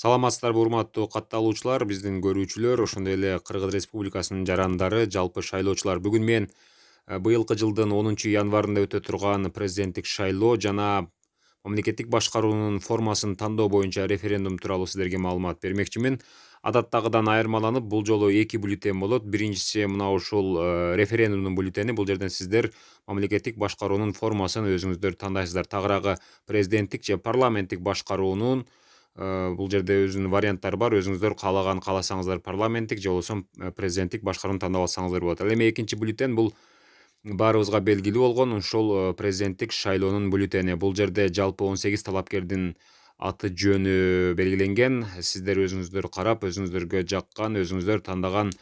Саламатсыздарбы урматтуу катталуучулар, биздин көрүүчүлөр, ошондой эле Кыргыз Республикасынын жарандары, жалпы шайлоочулар. Бүгүн мен быйылкы жылдын 10 январында өтө турган президенттик шайлоо жана мамлекеттик башкаруунун формасын тандоо боюнча референдум тууралуу сиздерге маалымат бермекчимин. Адаттагыдан айырмаланып, бул жолу эки бюллетень болот. Биринчиси мына ушул референдумдун бюллетени. Бул жерден сиздер мамлекеттик башкаруунун формасын өзүңүздөр тандайсыздар. Тагыраагы президенттик же парламенттик башкаруунун бул жерде өзүнүн варианттары бар. Өзүңүздөр кааласаңыздар парламенттик же болбосо президенттик башкарууну тандап алсаңыздар болот. Ал эми экинчи бюллетень бул баарыбызга белгилүү болгон ушул президенттик шайлоонун бюллетени. Бул жерде жалпы 18 талапкердин аты жөнү белгиленген. Сиздер өзүңүздөр карап, өзүңүздөргө жаккан, өзүңүздөр тандаган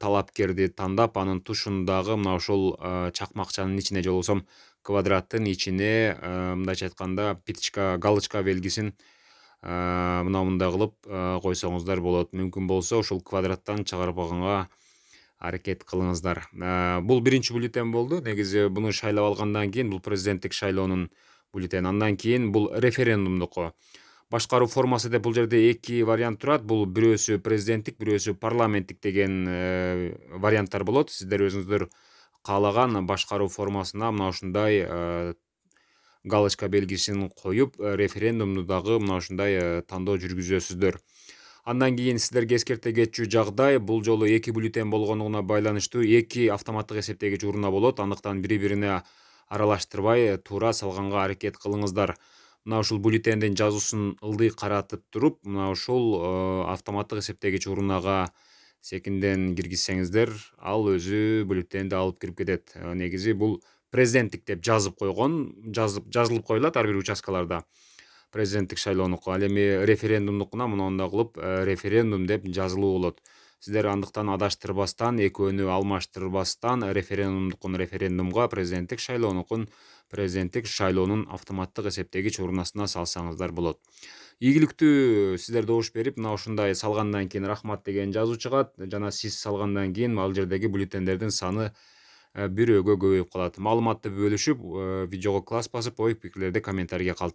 талапкерди тандап, анын тушундагы мына ушул чакмакчанын ичине же болбосо квадраттын ичине мындайча айтканда пичка, галочка белгисин мындай кылып койсоңуздар болот. Мүмкүн болсо ушул квадраттан чыгарбаганга аракет кылыңыздар. Бул биринчи бюллетень болду. Негизи буну шайлап алгандан кийин бул президенттик шайлоонун бюллетени. Андан кийин бул референдумдуку. Башкаруу формасы деп бул жерде эки вариант турат. Бул бирөөсү президенттик, бирөөсү парламенттик деген варианттар болот. Сиздер өзүңүздөр каалаган башкаруу формасына мына ушундай галочка белгисин коюп, референдумду дагы мына ушундай тандоо жүргүзөсүздөр. Андан кийин сиздерге эскерте кетчү жагдай, бул жолу эки бюллетень болгонуна байланыштуу эки автоматтык эсептегич урна болот. Андыктан бири-бирине аралаштырбай туура салганга аракет кылыңыздар. Мына ушул бюллетендин жазуусун ылдый каратып туруп, мына ушул автоматтык эсептегич урунага секинден киргизсеңиздер, ал өзү бюллетенди алып кирип кетет. Негизи бул президенттик деп жазып койгон, жазылып коюлат ар бир участкаларда. Президенттик шайлоонуку. Ал эми референдумдукуна мындай кылып референдум деп жазылуу болот. Сиздер андыктан адаштырбастан, экөөнү алмаштырбастан референдумдукун референдумга, президенттик шайлоонукун президенттик шайлоонун автоматтык эсептегич урнасына салсаңыздар болот. Ийгиликтүү сиздер добуш берип, мына ушундай салгандан кийин рахмат деген жазуу чыгат жана сиз салгандан кийин ал жердеги бюллетендердин саны бирөөгө көбөйүп калат. Маалыматты бөлүшүп, видеого класс басып, ой пикирлерди комментарийге калтырыңыздар.